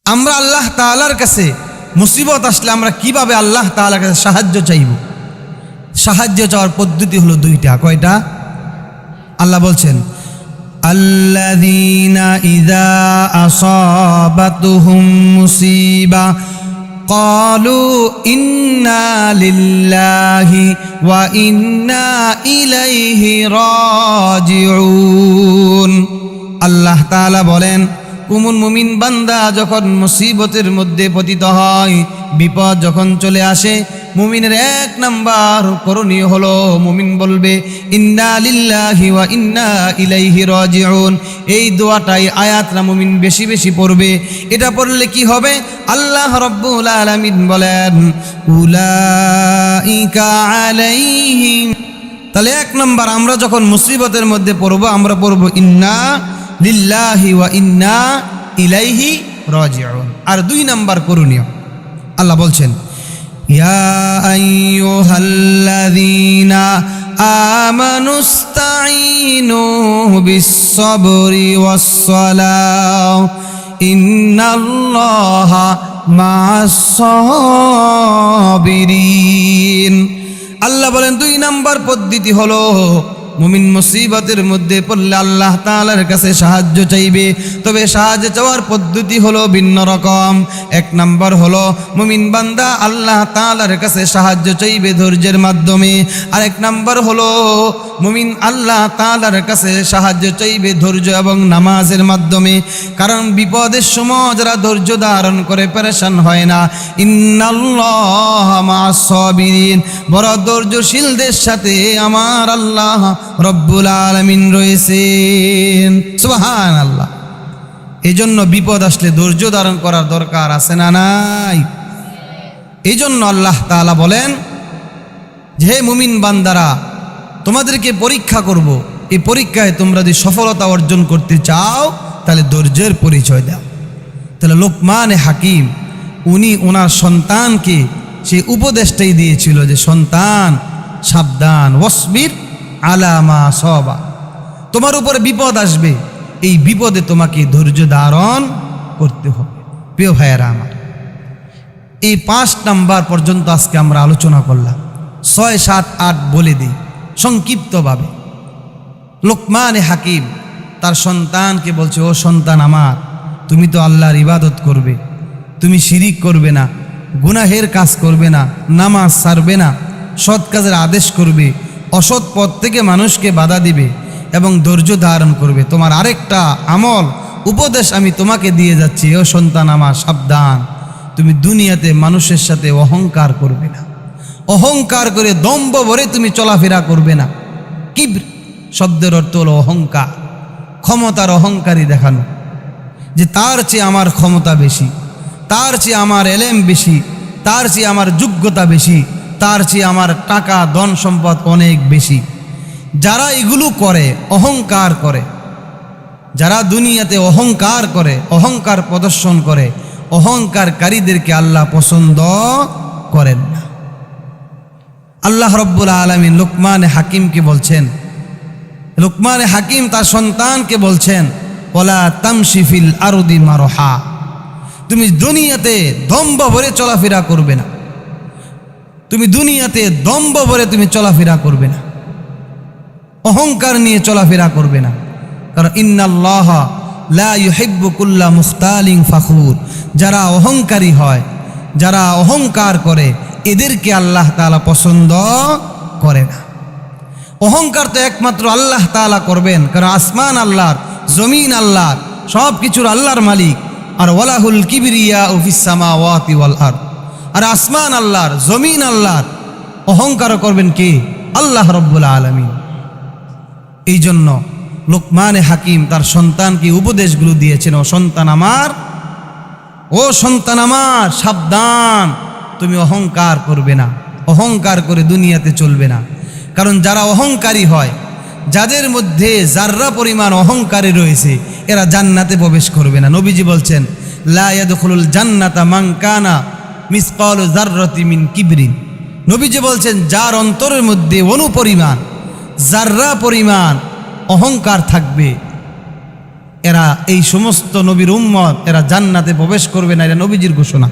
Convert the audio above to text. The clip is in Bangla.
আমরা আল্লাহ তাআলার কাছে মুসিবত আসলে আমরা কিভাবে আল্লাহ তাআলার কাছে সাহায্য চাইব? সাহায্য চাওয়ার পদ্ধতি হলো দুইটা। কয়টা? আল্লাহ বলছেন, আল্লাযীনা ইযা আসাবাতুহুম মুসিবা ক্বালু ইন্না লিল্লাহি ওয়া ইন্না ইলাইহি রাজিউন। আল্লাহ তাআলা বলেন, কুমুন মুমিন বান্দা যখন মুসিবতের মধ্যে পতিত হয়, বিপদ যখন চলে আসে, মুমিনের এক নাম্বার করণীয় হলো মুমিন বলবে ইন্না লিল্লাহি ওয়া ইন্না ইলাইহি রাজিউন। এই দোয়াটাই আয়াতরা মুমিন বেশি বেশি পড়বে। এটা পড়লে কি হবে? আল্লাহ রাব্বুল আলামিন বলেন উলাইকা আলাইহিম। তাহলে এক নাম্বার আমরা যখন মুসিবতের মধ্যে পড়বো, আমরা পড়বো ইন্না লিল্লাহি ওয়া ইন্না ইলাইহি রাজিউন। আর দুই নাম্বার করণীয় আল্লাহ বলছেন, ইয়া আইয়ুহাল্লাযীনা আমানুস্তাঈনু বিস-সাবরি ওয়াস-সালাহ ইন্নাল্লাহা মা'আস-সাবিরিন। আল্লাহ বলেন দুই নাম্বার পদ্ধতি হলো মুমিন মুসিবতের মধ্যে পড়লে আল্লাহ তাআলার কাছে সাহায্য চাইবে। তবে সাহায্য চাওয়ার পদ্ধতি হলো ভিন্ন রকম। এক নাম্বার হলো মুমিন বান্দা আল্লাহ তাআলার কাছে সাহায্য চাইবে ধৈর্যের মাধ্যমে। আর এক নাম্বার হলো মুমিন আল্লাহ তাআলার কাছে সাহায্য চাইবে ধৈর্য এবং নামাজের মাধ্যমে। কারণ বিপদের সময় যারা ধৈর্য ধারণ করে পেরেশান হয় না, ইন্নাল্লাহা মা'আস-সাবিরিন, বড় ধৈর্যশীলদের সাথে আমার আল্লাহ রব্বুল আলামিন রয়েছেন। সুবহানাল্লাহ। এই জন্য বিপদ আসলে ধৈর্য ধারণ করার দরকার আছে না নাই? এই জন্য আল্লাহ তাআলা বলেন যে হে মুমিন বান্দারা, তোমাদেরকে পরীক্ষা করব। এই পরীক্ষায় তোমরা যদি সফলতা অর্জন করতে চাও তাহলে ধৈর্যের পরিচয় দাও। তাহলে লোকমানে হাকিম উনি ওনার সন্তানকে সেই উপদেশটাই দিয়েছিল যে সন্তান সাবধান, ওয়াসবির আলা মা সাবা, তোমার উপরে বিপদ আসবে, এই বিপদে তোমাকে ধৈর্য ধারণ করতে হবে। প্রিয় ভাইয়েরা আমার, এই 5 নাম্বার পর্যন্ত আজকে আমরা আলোচনা করলাম। 6, 7, 8 বলে দিই সংক্ষিপ্তভাবে। লোকমানে হাকিম তার সন্তানকে বলছে, ও সন্তান আমার, তুমি তো আল্লাহর ইবাদত করবে, তুমি শিরিক করবে না, গুনাহের কাজ করবে না, নামাজ ছাড়বে না, সৎ কাজের আদেশ করবে, অসৎ পথ থেকে মানুষকে বাধা দিবে এবং ধৈর্য ধারণ করবে। তোমার আরেকটা আমল উপদেশ আমি তোমাকে দিয়ে যাচ্ছি, ও সন্তান আমার সাবধান, তুমি দুনিয়াতে মানুষের সাথে অহংকার করবে না, অহংকার করে দম্ভ ভরে তুমি চলাফেরা করবে না। কিব্র শব্দের অর্থ হলো অহংকার, ক্ষমতার অহংকারী দেখানো, যে তার চেয়ে আমার ক্ষমতা বেশি, তার চেয়ে আমার এলেম বেশি, তার চেয়ে আমার যোগ্যতা বেশি, তার চেয়ে আমার টাকা ধন সম্পদ অনেক বেশি। যারা এগুলো করে, অহংকার করে, যারা দুনিয়াতে অহংকার করে, অহংকার প্রদর্শন করে, অহংকারকারীদেরকে আল্লাহ পছন্দ করেন না। আল্লাহ রব্বুল আলামিন লোকমানে হাকিমকে বলছেন, লোকমানে হাকিম তার সন্তানকে বলছেন, ওয়ালা তামশি ফিল আরদি মারহা, তুমি দুনিয়াতে দম্ভ ভরে চলাফেরা করবে না, তুমি দুনিয়াতে দম্ভ ভরে তুমি চলাফেরা করবে না, অহংকার নিয়ে চলাফেরা করবে না। কারণ ইন্নাল্লাহা লা ইউহিব্বু কুল্লা মুখতালিন ফাখুর, যারা অহংকারী হয়, যারা অহংকার করে, এদেরকে আল্লাহ তাআলা পছন্দ করে না। অহংকার তো একমাত্র আল্লাহ তাআলা করবেন, কারণ আসমান আল্লাহর, জমিন আল্লাহর, সব কিছুর আল্লাহর মালিক। আর ওয়ালাহুল কিবরিয়াউ ফিস সামাওয়াতি ওয়াল আরদ, আর আসমান আল্লাহর, জমিন আল্লাহর, অহংকার করবেন কে? আল্লাহ রব্বুল আলামিন। এই জন্য লোকমানে হাকিম তার সন্তানকে উপদেশগুলো দিয়েছেন, ও সন্তান আমার, ও সন্তান আমার সাবধান, তুমি অহংকার করবে না, অহংকার করে দুনিয়াতে চলবে না। কারণ যারা অহংকারী হয়, যাদের মধ্যে যাররা পরিমাণ অহংকারী রয়েছে, এরা জান্নাতে প্রবেশ করবে না। নবীজি বলছেন, লা ইয়াদখুলুল জান্নাতা মান কানা মিসকালু যাররাতি মিন কিবরিন। নবীজি বলছেন, যার অন্তরের মধ্যে অনুপরিমাণ, যাররা পরিমাণ অহংকার থাকবে, এরা এই সমস্ত নবীর উম্মত এরা জান্নাতে প্রবেশ করবে না, এটা নবীজির ঘোষণা।